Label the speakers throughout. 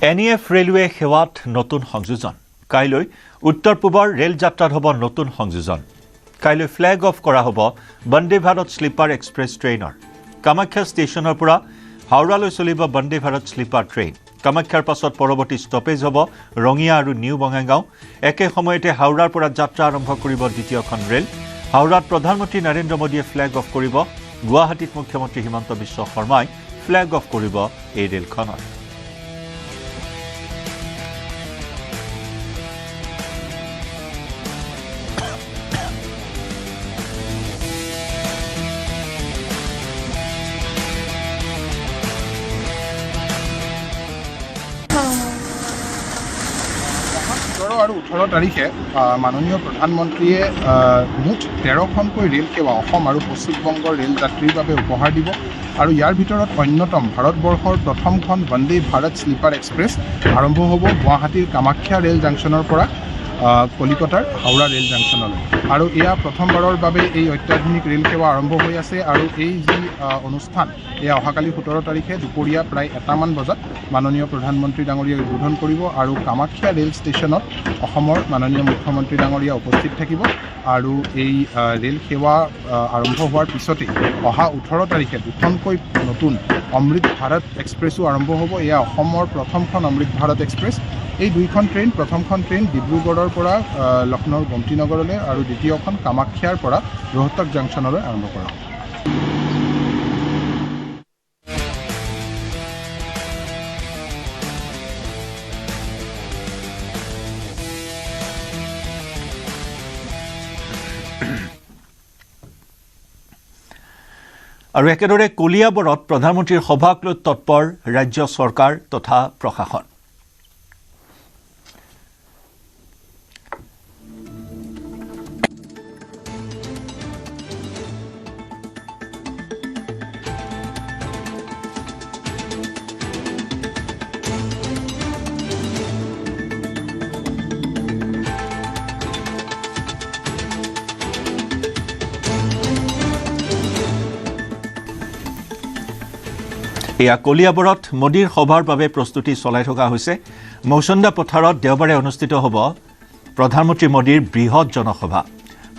Speaker 1: NEF railway সেৱাত নতুন সংযোজন কাইলৈ উত্তৰ পূবৰ ৰেল যাত্ৰাত হ'ব নতুন সংযোজন কাইলৈ ফ্ল্যাগ অফ কৰা হ'ব বন্দে ভাৰত স্লিপাৰ এক্সপ্ৰেছ ট্ৰেইনৰ কামাখ্যা ষ্টেচনৰ পৰা হাওড়ালৈ চলিব বন্দে ভাৰত স্লিপাৰ ট্ৰেইন কামাখ্যাৰ পাছত পৰৱৰ্তী ষ্টপেজ হ'ব ৰঙিয়া আৰু নিউ বঙাইগাঁও একে সময়তে হাওড়াৰ পৰা যাত্ৰা আৰম্ভ কৰিব দ্বিতীয়খন ৰেল হাওড়াত প্ৰধানমন্ত্ৰী নৰেন্দ্ৰ মোদীয়ে ফ্ল্যাগ অফ কৰিব গুৱাহাটীত মুখ্যমন্ত্ৰী হিমন্ত বিশ্ব শৰ্মাই ফ্ল্যাগ অফ কৰিব এই ৰেলখনৰ
Speaker 2: আৰু 18 তাৰিখে মাননীয় প্ৰধানমন্ত্ৰীয়ে মুঠ 13খনকৈ ৰেল সেৱা অসম আৰু পশ্চিমবংগৰ ৰেল যাত্ৰীৰ বাবে উপহাৰ দিব আৰু ইয়াৰ ভিতৰত অন্যতম ভাৰতবৰ্ষৰ প্ৰথমখন বন্দে ভাৰত স্লিপাৰ এক্সপ্ৰেছ আৰম্ভ হ'ব গুৱাহাটীৰ কামাখ্যা ৰেল জাংচনৰ পৰা কলিকতাৰ হাওড়া ৰেল জাংচনলৈ আৰু এয়া প্ৰথমবাৰৰ বাবে এই অত্যাধুনিক ৰেল সেৱা আৰম্ভ হৈ আছে আৰু এই যি অনুষ্ঠান এয়া অহাকালি 17 তাৰিখে দুপৰীয়া প্ৰায় 1মান বজাত মাননীয় প্ৰধানমন্ত্ৰী ডাঙৰীয়াই উদ্বোধন কৰিব আৰু কামাখ্যা ৰেল ষ্টেচনত অসমৰ মাননীয় মুখ্যমন্ত্ৰী ডাঙৰীয়া উপস্থিত থাকিব আৰু এই ৰেল সেৱা আৰম্ভ হোৱাৰ পিছতে অহা 18 তাৰিখে দুখনকৈ নতুন অমৃত ভাৰত এক্সপ্ৰেছো আৰম্ভ হ'ব এয়া অসমৰ প্ৰথমখন অমৃত ভাৰত এক্সপ্ৰেছ এই দুইখন ট্ৰেইন প্ৰথমখন ট্ৰেইন ডিব্ৰুগড়ৰ পৰা লক্ষ্ণৌৰ গোমতীনগৰলৈ আৰু দ্বিতীয়খন কামাখ্যাৰ পৰা ৰোহতক জাংচনলৈ আৰম্ভ কৰা হ'ব
Speaker 1: আৰু একেদৰে কলিয়াবৰত প্ৰধানমন্ত্ৰীৰ সভাক লৈ তৎপৰ ৰাজ্য চৰকাৰ তথা প্ৰশাসন এয়া কলিয়াবৰত মোদীৰ সভাৰ বাবে প্ৰস্তুতি চলাই থকা হৈছে মৌচন্দা পথাৰত দেওবাৰে অনুষ্ঠিত হ'ব প্ৰধানমন্ত্ৰী মোদীৰ বৃহৎ জনসভা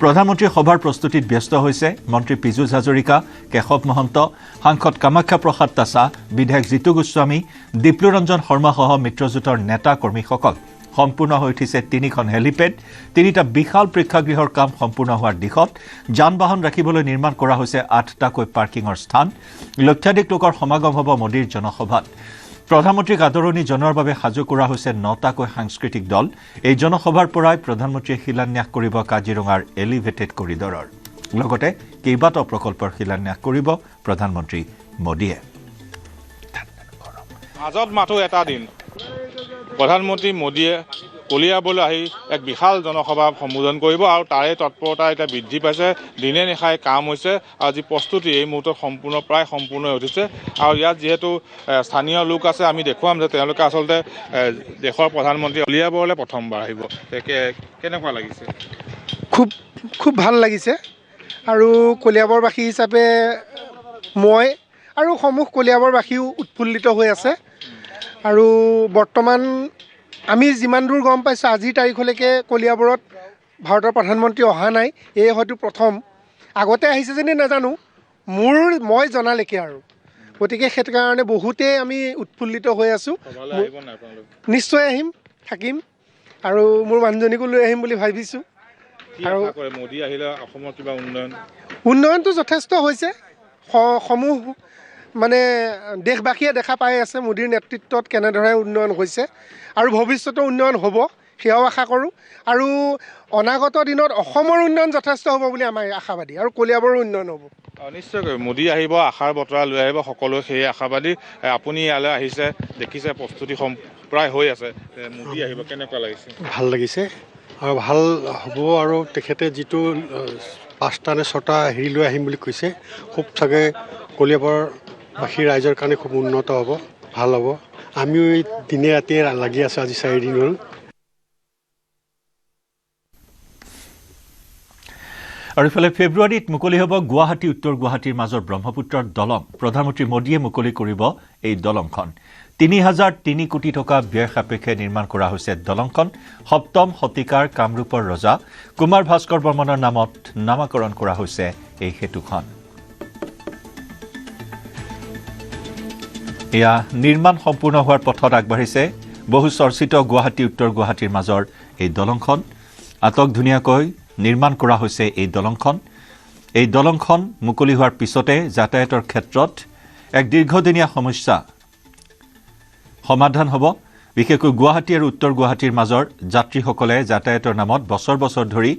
Speaker 1: প্ৰধানমন্ত্ৰীৰ সভাৰ প্ৰস্তুতিত ব্যস্ত হৈছে মন্ত্ৰী পীযুষ হাজৰিকা কেশৱ মহন্ত সাংসদ কামাখ্যা প্ৰসাদ তাছা বিধায়ক জিতু গোস্বামী দীপ্লুৰঞ্জন শৰ্মাসহ মিত্ৰজোঁটৰ নেতা কৰ্মীসকল সম্পূৰ্ণ হৈ উঠিছে 3খন হেলিপেড 3টা বিশাল প্ৰেক্ষাগৃহৰ কাম সম্পূৰ্ণ হোৱাৰ দিশত যান বাহন ৰাখিবলৈ নিৰ্মাণ কৰা হৈছে 8টাকৈ পাৰ্কিঙৰ স্থান লক্ষাধিক লোকৰ সমাগম হ'ব মোদীৰ জনসভাত প্ৰধানমন্ত্ৰীক আদৰণি জনোৱাৰ বাবে সাজু কৰা হৈছে 9টাকৈ সাংস্কৃতিক দল এই জনসভাৰ পৰাই প্ৰধানমন্ত্ৰীয়ে শিলান্যাস কৰিব কাজিৰঙাৰ এলিভেটেড কৰিডৰৰ লগতে কেইবাটাও প্ৰকল্পৰ শিলান্যাস কৰিব প্ৰধানমন্ত্ৰী মোদীয়ে
Speaker 3: মাজত মাথো এটা দিন প্ৰধানমন্ত্ৰী মোদীয়ে কলিয়াবলৈ আহি এক বিশাল জনসভা সম্বোধন কৰিব আৰু তাৰে তৎপৰতা এতিয়া বৃদ্ধি পাইছে দিনে নিশাই কাম হৈছে আৰু যি প্ৰস্তুতি এই মুহূৰ্তত প্ৰায় সম্পূৰ্ণ হৈ উঠিছে আৰু ইয়াত যিহেতু স্থানীয় লোক আছে আমি দেখুৱাম যে তেওঁলোকে আচলতে দেশৰ প্ৰধানমন্ত্ৰী কলিয়াবৰলৈ প্ৰথমবাৰ আহিব কেনেকুৱা লাগিছে
Speaker 4: খুব ভাল লাগিছে আৰু কলিয়াবৰবাসী হিচাপে মই আৰু সমূহ কলিয়াবৰবাসীও উৎফুল্লিত হৈ আছে আৰু বৰ্তমান আমি যিমান দূৰ গম পাইছোঁ আজিৰ তাৰিখলৈকে কলিয়াবৰত ভাৰতৰ প্ৰধানমন্ত্ৰী অহা নাই এই হয়তো প্ৰথম আগতে আহিছে যেনে নাজানো মই জনালৈকে আৰু গতিকে সেইটো কাৰণে বহুতেই আমি উৎফুল্লিত হৈ আছোঁ নিশ্চয় আহিম থাকিম আৰু মোৰ মানুহজনীকো লৈ আহিম বুলি ভাবিছোঁ আৰু
Speaker 3: মোদী আহিলে অসমৰ কিবা
Speaker 4: উন্নয়নটো যথেষ্ট হৈছে সমূহ মানে দেশবাসীয়ে দেখা পাই আছে মোদীৰ নেতৃত্বত কেনেদৰে উন্নয়ন হৈছে আৰু ভৱিষ্যতে উন্নয়ন হ'ব সেয়াও আশা কৰোঁ আৰু অনাগত দিনত অসমৰ উন্নয়ন যথেষ্ট হ'ব বুলি আমাৰ আশাবাদী আৰু কলিয়াবৰৰ উন্নয়ন হ'ব
Speaker 3: নিশ্চয়কৈ মোদী আহিব আশাৰ বতৰা লৈ আহিব সকলোৱে সেই আশাবাদী আপুনি ইয়ালৈ আহিছে দেখিছে প্ৰস্তুতি প্ৰায় হৈ আছে মোদী আহিব কেনেকুৱা লাগিছে
Speaker 5: ভাল লাগিছে আৰু ভাল হ'ব আৰু তেখেতে যিটো 5টা নে 6টা হেৰি লৈ আহিম বুলি কৈছে খুব চাগে কলিয়াবৰবাসী ৰাইজৰ কাৰণে খুব উন্নত হ'ব ভাল হ'ব আমিও এই দিনে ৰাতিয়ে লাগি আছোঁ আজি 4 দিন হ'ল
Speaker 1: আৰু ইফালে ফেব্ৰুৱাৰীত মুকলি হ'ব গুৱাহাটী উত্তৰ গুৱাহাটীৰ মাজৰ ব্ৰহ্মপুত্ৰৰ দলং প্ৰধানমন্ত্ৰী মোদীয়ে মুকলি কৰিব এই দলংখন ৩,০০৩ কোটি টকা ব্যয় সাপেক্ষে নিৰ্মাণ কৰা হৈছে দলংখন ৭ম শতিকাৰ কামৰূপৰ ৰজা কুমাৰ ভাস্কৰ বৰ্মনৰ নামত নামাকৰণ কৰা হৈছে এই সেতুখন এয়া নিৰ্মাণ সম্পূৰ্ণ হোৱাৰ পথত আগবাঢ়িছে বহু চৰ্চিত গুৱাহাটী উত্তৰ গুৱাহাটীৰ মাজৰ এই দলংখন আটক ধুনীয়াকৈ নিৰ্মাণ কৰা হৈছে এই দলংখন মুকলি হোৱাৰ পিছতে যাতায়াতৰ ক্ষেত্ৰত এক দীৰ্ঘদিনীয়া সমস্যা সমাধান হ'ব বিশেষকৈ গুৱাহাটী আৰু উত্তৰ গুৱাহাটীৰ মাজৰ যাত্ৰীসকলে যাতায়াতৰ নামত বছৰ বছৰ ধৰি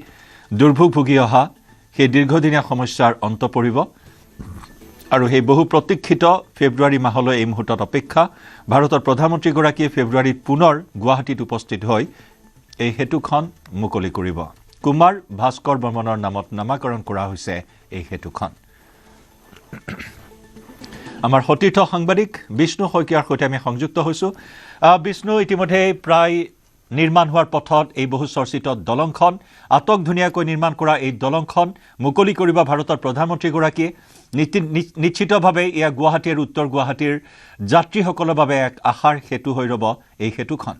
Speaker 1: দুৰ্ভোগ ভুগি অহা সেই দীৰ্ঘদিনীয়া সমস্যাৰ অন্ত পৰিব আৰু সেই বহু প্ৰতীক্ষিত ফেব্ৰুৱাৰী মাহলৈ এই মুহূৰ্তত অপেক্ষা ভাৰতৰ প্ৰধানমন্ত্ৰীগৰাকীয়ে ফেব্ৰুৱাৰীত পুনৰ গুৱাহাটীত উপস্থিত হৈ এই সেতুখন মুকলি কৰিব কুমাৰ ভাস্কৰ বৰ্মনৰ নামত নামাকৰণ কৰা হৈছে এই সেতুখন আমাৰ সতীৰ্থ সাংবাদিক বিষ্ণু শইকীয়াৰ সৈতে আমি সংযুক্ত হৈছো বিষ্ণু ইতিমধ্যে প্ৰায় নিৰ্মাণ হোৱাৰ পথত এই বহু চৰ্চিত দলংখন আটক ধুনীয়াকৈ নিৰ্মাণ কৰা এই দলংখন মুকলি কৰিব ভাৰতৰ প্ৰধানমন্ত্ৰীগৰাকীয়ে নিশ্চিতভাৱে এয়া গুৱাহাটী আৰু উত্তৰ গুৱাহাটীৰ যাত্ৰীসকলৰ বাবে এক আশাৰ সেতু হৈ ৰব এই সেতুখন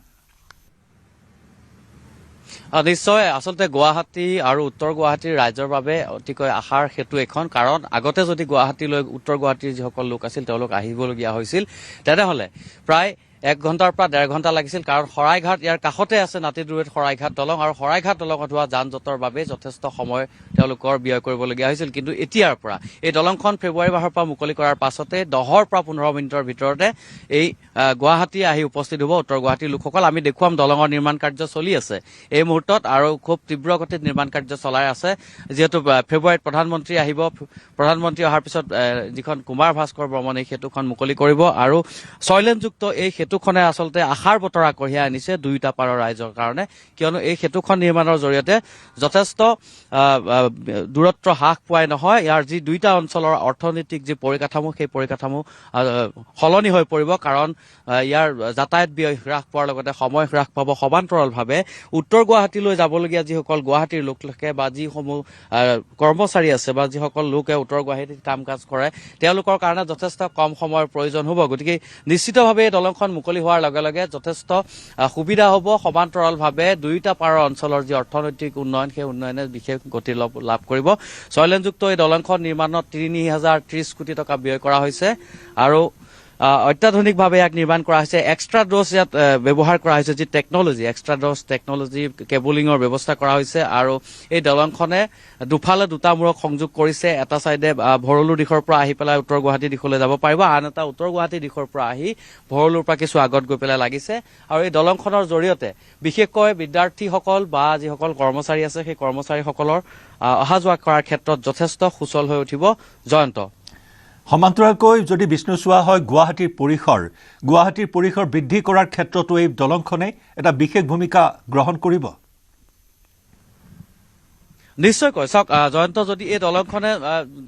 Speaker 6: নিশ্চয় আচলতে গুৱাহাটী আৰু উত্তৰ গুৱাহাটীৰ ৰাইজৰ বাবে অতিকৈ আশাৰ সেতু এখন কাৰণ আগতে যদি গুৱাহাটীলৈ উত্তৰ গুৱাহাটীৰ যিসকল লোক আছিল তেওঁলোক আহিবলগীয়া হৈছিল তেনেহ'লে প্ৰায় 1 ঘণ্টাৰ পৰা 1.5 ঘণ্টা লাগিছিল কাৰণ শৰাইঘাট ইয়াৰ কাষতে আছে নাতিদুৰৈত শৰাইঘাট দলং আৰু শৰাইঘাট দলঙত হোৱা যান জঁটৰ বাবে যথেষ্ট সময় তেওঁলোকৰ ব্যয় কৰিবলগীয়া হৈছিল কিন্তু এতিয়াৰ পৰা এই দলংখন ফেব্ৰুৱাৰী মাহৰ পৰা মুকলি কৰাৰ পাছতে 10 পৰা 15 মিনিটৰ ভিতৰতে এই গুৱাহাটী আহি উপস্থিত হ'ব উত্তৰ গুৱাহাটীৰ লোকসকল আমি দেখুৱাম দলঙৰ নিৰ্মাণ কাৰ্য চলি আছে এই মুহূৰ্তত আৰু খুব তীব্ৰ গতিত নিৰ্মাণ কাৰ্য চলাই আছে যেহেতু ফেব্ৰুৱাৰীত প্ৰধানমন্ত্ৰী আহিব প্ৰধানমন্ত্ৰী অহাৰ পিছত যিখন কুমাৰ ভাস্কৰ বৰ্মনে এই সেতুখন মুকলি কৰিব আৰু ছয়লেনযুক্ত এই সেতুখনে আচলতে আশাৰ বতৰা কঢ়িয়াই আনিছে দুয়োটা পাৰৰ ৰাইজৰ কাৰণে কিয়নো এই সেতুখন নিৰ্মাণৰ জৰিয়তে যথেষ্ট দূৰত্ব হ্ৰাস পোৱাই নহয় ইয়াৰ যি দুয়োটা অঞ্চলৰ অৰ্থনৈতিক যি পৰিকাঠামো সেই পৰিকাঠামো সলনি হৈ পৰিব কাৰণ ইয়াৰ যাতায়াত ব্যয় হ্ৰাস পোৱাৰ লগতে সময় হ্ৰাস পাব সমান্তৰালভাৱে উত্তৰ গুৱাহাটীলৈ যাবলগীয়া যিসকল গুৱাহাটীৰ লোক থাকে বা যিসমূহ কৰ্মচাৰী আছে বা যিসকল লোকে উত্তৰ গুৱাহাটীত কাম কাজ কৰে তেওঁলোকৰ কাৰণে যথেষ্ট কম সময়ৰ প্ৰয়োজন হ'ব গতিকে নিশ্চিতভাৱে এই দলংখন মুকলি হোৱাৰ লগে লগে যথেষ্ট সুবিধা হ'ব সমান্তৰালভাৱে দুয়োটা পাৰৰ অঞ্চলৰ যি অৰ্থনৈতিক উন্নয়ন সেই উন্নয়নে বিশেষ গতি লাভ কৰিব ছয়লেনযুক্ত এই দলংখন নিৰ্মাণত 3,030 কোটি টকা ব্যয় কৰা হৈছে আৰু অত্যাধুনিকভাৱে ইয়াক নিৰ্মাণ কৰা হৈছে এক্সট্ৰা ড'জ ইয়াত ব্যৱহাৰ কৰা হৈছে যি টেকনলজি এক্সট্ৰা ড'জ টেকনলজি কেবলিঙৰ ব্যৱস্থা কৰা হৈছে আৰু এই দলংখনে দুফালে দুটা মূৰক সংযোগ কৰিছে এটা চাইডে ভৰলুৰ দিশৰ পৰা আহি পেলাই উত্তৰ গুৱাহাটী দিশলৈ যাব পাৰিব আন এটা উত্তৰ গুৱাহাটী দিশৰ পৰা আহি ভৰলুৰ পৰা কিছু আগত গৈ পেলাই লাগিছে আৰু এই দলংখনৰ জৰিয়তে বিশেষকৈ বিদ্যাৰ্থীসকল বা যিসকল কৰ্মচাৰী আছে সেই কৰ্মচাৰীসকলৰ অহা যোৱা কৰাৰ ক্ষেত্ৰত যথেষ্ট সুচল হৈ উঠিব জয়ন্ত
Speaker 1: সমান্তৰালকৈ যদি বিষ্ণু চোৱা হয় গুৱাহাটীৰ পৰিসৰ বৃদ্ধি কৰাৰ ক্ষেত্ৰতো এই দলংখনে এটা বিশেষ ভূমিকা গ্ৰহণ কৰিব
Speaker 6: নিশ্চয়কৈ চাওক জয়ন্ত যদি এই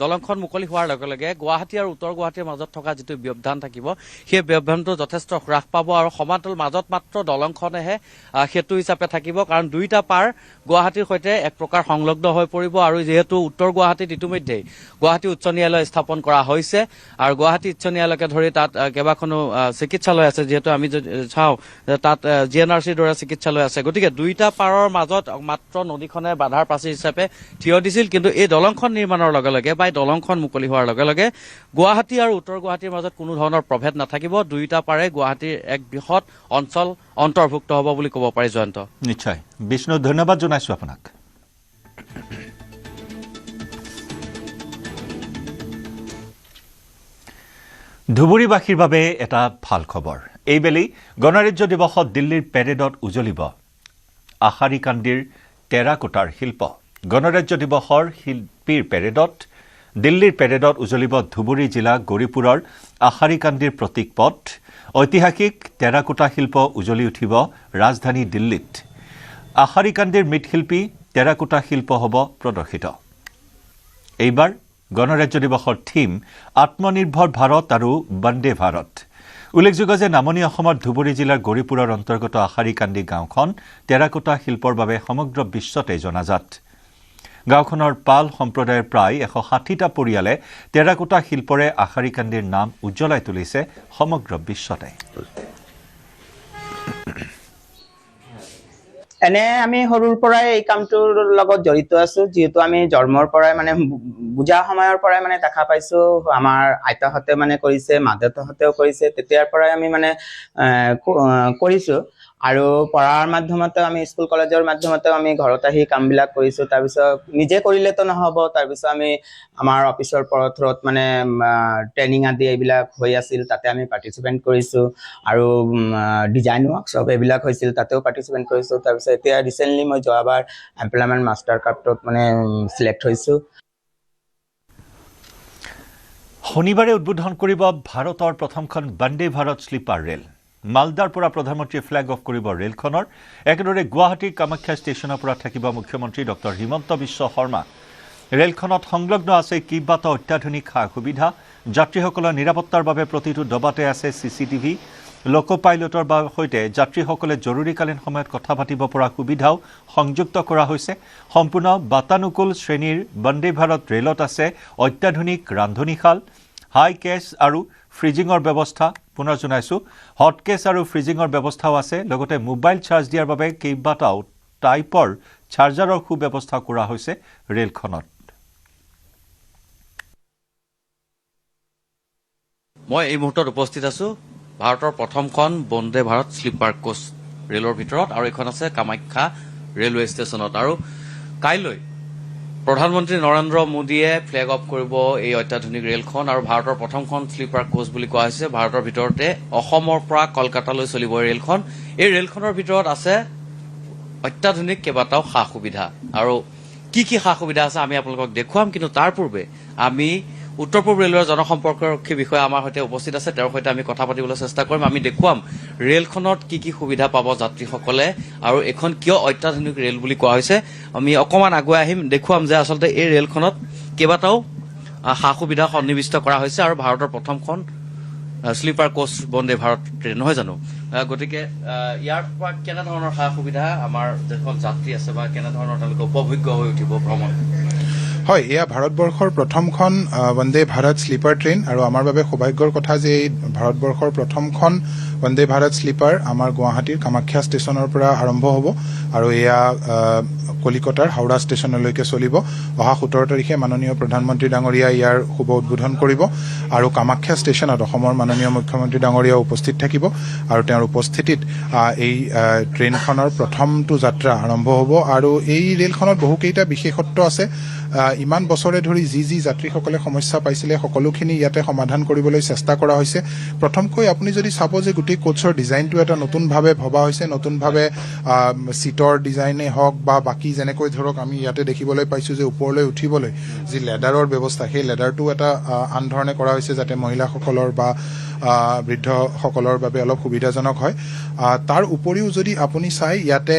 Speaker 6: দলংখন মুকলি হোৱাৰ লগে লগে গুৱাহাটী আৰু উত্তৰ গুৱাহাটীৰ মাজত থকা যিটো ব্যৱধান থাকিব সেই ব্যৱধানটো যথেষ্ট হ্ৰাস পাব আৰু সমান্তৰাল মাজত মাত্ৰ দলংখনেহে সেতু হিচাপে থাকিব কাৰণ দুয়োটা পাৰ গুৱাহাটীৰ সৈতে এক প্ৰকাৰ সংলগ্ন হৈ পৰিব আৰু যিহেতু উত্তৰ গুৱাহাটীত ইতিমধ্যেই গুৱাহাটী উচ্চ ন্যায়ালয় স্থাপন কৰা হৈছে আৰু গুৱাহাটী উচ্চ ন্যায়ালয়কে ধৰি তাত কেইবাখনো চিকিৎসালয় আছে যিহেতু আমি চাওঁ তাত GNRCৰ দৰে চিকিৎসালয় আছে গতিকে দুয়োটা পাৰৰ মাজত মাত্ৰ নদীখনে বাধাৰ প্ৰাচীৰ হিচাপে থিয় দিছিল কিন্তু এই দলংখন নিৰ্মাণৰ লগে লগে বা দলংখন মুকলি হোৱাৰ লগে লগে গুৱাহাটী আৰু উত্তৰ গুৱাহাটীৰ মাজত কোনো ধৰণৰ প্ৰভেদ নাথাকিব দুয়োটা পাৰে গুৱাহাটীৰ এক বৃহৎ অঞ্চল অন্তৰ্ভুক্ত হ'ব বুলি ক'ব পাৰি জয়ন্ত
Speaker 1: নিশ্চয় বিষ্ণু ধন্যবাদ জনাইছো আপোনাক ধুবুৰীবাসীৰ বাবে এটা ভাল খবৰ এইবেলি গণৰাজ্য দিৱসত দিল্লীৰ পেৰেডত উজলিব আশাৰীকান্দিৰ টেৰাকোটাৰ শিল্প গণৰাজ্য দিৱসৰ শিল্পীৰ পেৰেডত দিল্লীৰ পেৰেডত উজলিব ধুবুৰী জিলা গৌৰীপুৰৰ আশাৰীকান্দিৰ প্ৰতীক পথ ঐতিহাসিক টেৰাকোটা শিল্প উজলি উঠিব ৰাজধানী দিল্লীত আশাৰীকান্দিৰ মৃৎশিল্পী টেৰাকোটা শিল্প হ'ব প্ৰদৰ্শিত এইবাৰ গণৰাজ্য দিৱসৰ থিম আত্মনিৰ্ভৰ ভাৰত আৰু বন্দে ভাৰত উল্লেখযোগ্য যে নামনি অসমৰ ধুবুৰী জিলাৰ গৌৰীপুৰৰ অন্তৰ্গত আশাৰীকান্দি গাঁওখন টেৰাকোটা শিল্পৰ বাবে সমগ্ৰ বিশ্বতে জনাজাত গাঁওখনৰ পাল সম্প্ৰদায়ৰ প্ৰায় 160টা পৰিয়ালে টেৰাকোটা শিল্পৰে আশাৰীকান্দিৰ নাম উজ্জ্বলাই তুলিছে সমগ্ৰ বিশ্বতে।
Speaker 7: এনে আমি সৰুৰ পৰাই এই কামটোৰ লগত জড়িত আছো, যিহেতু আমি জন্মৰ পৰাই মানে বুজা সময়ৰ পৰাই মানে দেখা পাইছো, আমাৰ আইতাহঁতে মানে কৰিছে, মা-দেউতাহঁতেও কৰিছে, তেতিয়াৰ পৰাই আমি মানে কৰিছো। আৰু পঢ়াৰ মাধ্যমতে আমি স্কুল কলেজৰ মাধ্যমতে আমি ঘৰত আহি কামবিলাক কৰিছো। তাৰপিছত নিজে কৰিলেতো নহ'ব, তাৰপিছত আমি আমাৰ অফিচৰ থ্ৰুত মানে ট্ৰেইনিং আদি এইবিলাক হৈ আছিল, তাতে আমি পাৰ্টিচিপেণ্ট কৰিছো। আৰু ডিজাইন ৱৰ্কশ্বপ এইবিলাক হৈছিল, তাতেও পাৰ্টিচিপেণ্ট কৰিছো। তাৰপিছত এতিয়া ৰিচেণ্টলি মই যোৱাবাৰ এমপ্লয়মেণ্ট মাষ্টাৰ কাৰ্ডত মানে চিলেক্ট হৈছো।
Speaker 1: শনিবাৰে উদ্বোধন কৰিব ভাৰতৰ প্ৰথমখন বন্দে ভাৰত শ্লিপাৰ ৰেল। মালদাৰ পৰা প্ৰধানমন্ত্ৰীয়ে ফ্লেগ অফ কৰিব ৰেলখনৰ। একেদৰে গুৱাহাটীৰ কামাখ্যা ষ্টেচনৰ পৰা থাকিব মুখ্যমন্ত্ৰী ডক্টৰ হিমন্ত বিশ্ব শৰ্মা। ৰেলখনত সংলগ্ন আছে কেইবাটাও অত্যাধুনিক সা সুবিধা। যাত্ৰীসকলৰ নিৰাপত্তাৰ বাবে প্ৰতিটো ডবাতে আছে CCTV। লোক পাইলটৰ সৈতে যাত্ৰীসকলে জৰুৰীকালীন সময়ত কথা পাতিব পৰা সুবিধাও সংযুক্ত কৰা হৈছে। সম্পূৰ্ণ বাতানুকূল শ্ৰেণীৰ বন্দে ভাৰত ৰেলত আছে অত্যাধুনিক ৰান্ধনীশাল, হাই কেছ আৰু ফ্ৰিজিঙৰ ব্যৱস্থা। পুনৰ জনাইছোঁ, হট কেছ আৰু ফ্ৰিজিঙৰ ব্যৱস্থাও আছে। লগতে মোবাইল চাৰ্জ দিয়াৰ বাবে কেইবাটাও টাইপৰ চাৰ্জাৰৰ সুব্যৱস্থা কৰা হৈছে ৰেলখনত।
Speaker 6: মই এই মুহূৰ্তত উপস্থিত আছো ভাৰতৰ প্ৰথমখন বন্দে ভাৰত শ্লিপাৰ কোচ ৰেলৰ ভিতৰত, আৰু এইখন আছে কামাখ্যা ৰেলৱে ষ্টেচনত। আৰু কাইলৈ প্ৰধানমন্ত্ৰী নৰেন্দ্ৰ মোদীয়ে ফ্লেগ অফ কৰিব এই অত্যাধুনিক ৰেলখন, আৰু ভাৰতৰ প্ৰথমখন শ্লিপাৰ কোচ বুলি কোৱা হৈছে। ভাৰতৰ ভিতৰতে অসমৰ পৰা কলকাতালৈ চলিব এই ৰেলখন। এই ৰেলখনৰ ভিতৰত আছে অত্যাধুনিক কেইবাটাও সা সুবিধা, আৰু কি কি সা সুবিধা আছে আমি আপোনালোকক দেখুৱাম। কিন্তু তাৰ পূৰ্বে আমি উত্তৰ পূব ৰেলৱেৰ জনসম্পৰ্কৰক্ষী বিষয়া আমাৰ সৈতে উপস্থিত আছে, তেওঁৰ সৈতে আমি কথা পাতিবলৈ চেষ্টা কৰিম। আমি দেখুৱাম ৰেলখনত কি কি সুবিধা পাব যাত্ৰীসকলে, আৰু এইখন কিয় অত্যাধুনিক ৰেল বুলি কোৱা হৈছে। আমি অকণমান আগুৱাই আহিম, দেখুৱাম যে আচলতে এই ৰেলখনত কেইবাটাও সা সুবিধা সন্নিৱিষ্ট কৰা হৈছে, আৰু ভাৰতৰ প্ৰথমখন শ্লিপাৰ কোচ বন্দে ভাৰত ট্ৰেইন, নহয় জানো? গতিকে ইয়াৰ পৰা কেনেধৰণৰ সা সুবিধা আমাৰ যিখন যাত্ৰী আছে বা কেনেধৰণৰ তেওঁলোকে উপভোগ্য হৈ উঠিব ভ্ৰমণ?
Speaker 2: হয়, এয়া ভাৰতবৰ্ষৰ প্ৰথমখন বন্দে ভাৰত শ্লিপাৰ ট্ৰেইন, আৰু আমাৰ বাবে সৌভাগ্যৰ কথা যে এই ভাৰতবৰ্ষৰ প্ৰথমখন বন্দে ভাৰত শ্লিপাৰ আমাৰ গুৱাহাটীৰ কামাখ্যা ষ্টেচনৰ পৰা আৰম্ভ হ'ব, আৰু এয়া কলিকতাৰ হাওৰা ষ্টেচনলৈকে চলিব। অহা 17 তাৰিখে মাননীয় প্ৰধানমন্ত্ৰী ডাঙৰীয়া ইয়াৰ শুভ উদ্বোধন কৰিব, আৰু কামাখ্যা ষ্টেচনত অসমৰ মাননীয় মুখ্যমন্ত্ৰী ডাঙৰীয়া উপস্থিত থাকিব, আৰু তেওঁৰ উপস্থিতিত এই ট্ৰেইনখনৰ প্ৰথমটো যাত্ৰা আৰম্ভ হ'ব। আৰু এই ৰেলখনত বহুকেইটা বিশেষত্ব আছে। ইমান বছৰে ধৰি যি যাত্ৰীসকলে সমস্যা পাইছিলে সকলোখিনি ইয়াতে সমাধান কৰিবলৈ চেষ্টা কৰা হৈছে। প্ৰথমকৈ আপুনি যদি চাব যে গোটেই কোচৰ ডিজাইনটো এটা নতুনভাৱে ভবা হৈছে, নতুনভাৱে চিটৰ ডিজাইনেই হওক বা বাকী যেনেকৈ ধৰক আমি ইয়াতে দেখিবলৈ পাইছোঁ যে ওপৰলৈ উঠিবলৈ যি লেডাৰৰ ব্যৱস্থা, সেই লেডাৰটো এটা আন ধৰণে কৰা হৈছে যাতে মহিলাসকলৰ বা বৃদ্ধসকলৰ বাবে অলপ সুবিধাজনক হয়। তাৰ উপৰিও যদি আপুনি চাই ইয়াতে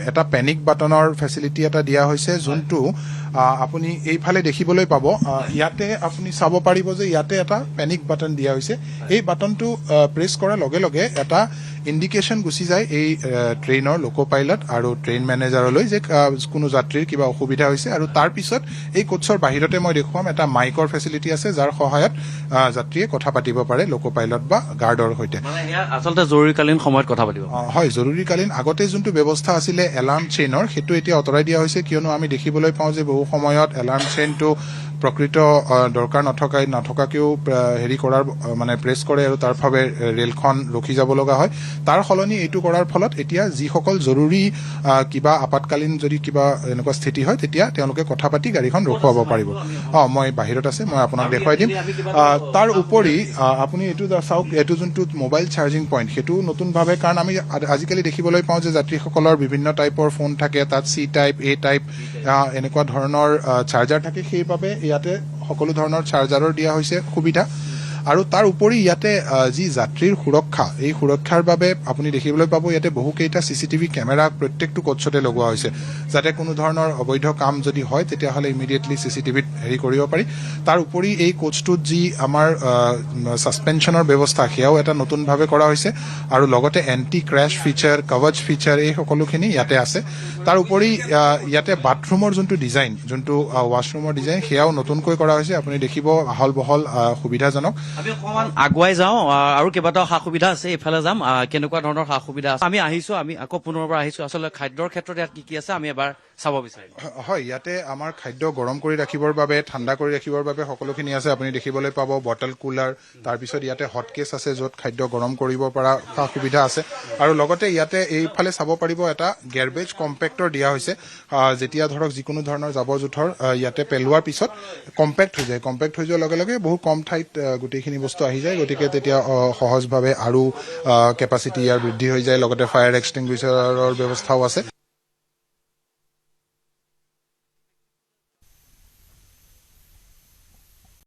Speaker 2: এটা পেনিক বাটনৰ ফেচিলিটি এটা দিয়া হৈছে, যোনটো আপুনি এইফালে দেখিবলৈ পাব। ইয়াতে আপুনি চাব পাৰিব যে ইয়াতে এটা পেনিক বাটন দিয়া হৈছে। এই বাটনটো প্ৰেছ কৰাৰ লগে লগে এটা ইণ্ডিকেশ্যন গুচি যায় এই ট্ৰেইনৰ লোক পাইলট আৰু ট্ৰেইন মেনেজাৰলৈ যে কোনো যাত্ৰীৰ কিবা অসুবিধা হৈছে, আৰু তাৰ পিছত এই কোচৰ বাহিৰতে মই দেখুৱাম এটা মাইকৰ ফেচিলিটি আছে, যাৰ সহায়ত যাত্ৰীয়ে কথা পাতিব পাৰে লোক পাইলট বা গাৰ্ডৰ সৈতে।
Speaker 6: আচলতে জৰুৰীকালীন সময়ত কথা পাতিব।
Speaker 2: হয়, জৰুৰীকালীন আগতে যোনটো ব্যৱস্থা আছিলে এলাৰ্ম চেইনৰ, সেইটো এতিয়া আঁতৰাই দিয়া হৈছে, কিয়নো আমি দেখিবলৈ পাওঁ যে বহু সময়ত এলাৰ্ম চেইনটো প্ৰকৃত দৰকাৰ নথকাকেও হেৰি কৰাৰ মানে প্ৰেছ কৰে, আৰু তাৰ বাবে ৰেলখন ৰখি যাব লগা হয়। তাৰ সলনি এইটো কৰাৰ ফলত এতিয়া যিসকল জৰুৰী কিবা আপতকালীন যদি কিবা এনেকুৱা স্থিতি হয় তেতিয়া তেওঁলোকে কথা পাতি গাড়ীখন ৰখুৱাব পাৰিব। মই বাহিৰত আছে, মই আপোনাক দেখুৱাই দিম। তাৰ উপৰি আপুনি এইটো চাওক, এইটো যোনটো মোবাইল চাৰ্জিং পইণ্ট, সেইটো নতুনভাৱে, কাৰণ আমি আজিকালি দেখিবলৈ পাওঁ যে যাত্ৰীসকলৰ বিভিন্ন টাইপৰ ফোন থাকে, তাত C টাইপ, A টাইপ এনেকুৱা ধৰণৰ চাৰ্জাৰ থাকে। সেইবাবে ইয়াতে সকলো ধৰণৰ চাৰ্জাৰৰ দিয়া হৈছে সুবিধা। আৰু তাৰ উপৰি ইয়াতে যি যাত্ৰীৰ সুৰক্ষা এই সুৰক্ষাৰ বাবে আপুনি দেখিবলৈ পাব ইয়াতে বহুকেইটা CCTV কেমেৰা প্ৰত্যেকটো কোচতে লগোৱা হৈছে যাতে কোনো ধৰণৰ অবৈধ কাম যদি হয় তেতিয়াহ'লে ইমিডিয়েটলি CCTVত হেৰি কৰিব পাৰি তাৰ উপৰি এই কোচটোত যি আমাৰ সাসপেনশনৰ ব্যৱস্থা সেয়াও এটা নতুনভাৱে কৰা হৈছে আৰু লগতে এন্টি ক্ৰেশ ফিচাৰ কভাচ ফিচাৰ এই সকলোখিনি ইয়াতে আছে তাৰ উপৰি ইয়াতে বাথৰুমৰ যোনটো ডিজাইন যোনটো ৱাশৰুমৰ ডিজাইন সেয়াও নতুনকৈ কৰা হৈছে আপুনি দেখিব আহল বহল সুবিধাজনক
Speaker 6: আমি অকণমান আগুৱাই যাওঁ আৰু কেইবাটাও সা সুবিধা আছে এইফালে যাম কেনেকুৱা ধৰণৰ সা সুবিধা আছে আমি আহিছোঁ আমি আকৌ পুনৰবাৰ আহিছোঁ আচলতে খাদ্যৰ ক্ষেত্ৰত ইয়াত কি আছে আমি এবাৰ চাব বিচাৰিম
Speaker 2: হয় ইয়াতে আমাৰ খাদ্য গৰম কৰি ৰাখিবৰ বাবে ঠাণ্ডা কৰি ৰাখিবৰ বাবে সকলোখিনি আছে আপুনি দেখিবলৈ পাব বটল কুলাৰ তাৰপিছত ইয়াতে হট কেছ আছে য'ত খাদ্য গৰম কৰিব পৰা সা সুবিধা আছে আৰু লগতে ইয়াতে এইফালে চাব পাৰিব এটা গাৰ্বেজ কম্পেক্টৰ দিয়া হৈছে যেতিয়া ধৰক যিকোনো ধৰণৰ জাবৰ জোথৰ ইয়াতে পেলোৱাৰ পিছত কম্পেক্ট হৈ যায় কম্পেক্ট হৈ যোৱাৰ লগে লগে বহু কম ঠাইত গোটেইখিনি বস্তু আহি যায় গতিকে তেতিয়া সহজভাৱে আৰু কেপাচিটি ইয়াৰ বৃদ্ধি হৈ যায় লগতে ফায়াৰ এক্সটিংগুইচাৰৰ ব্যৱস্থাও আছে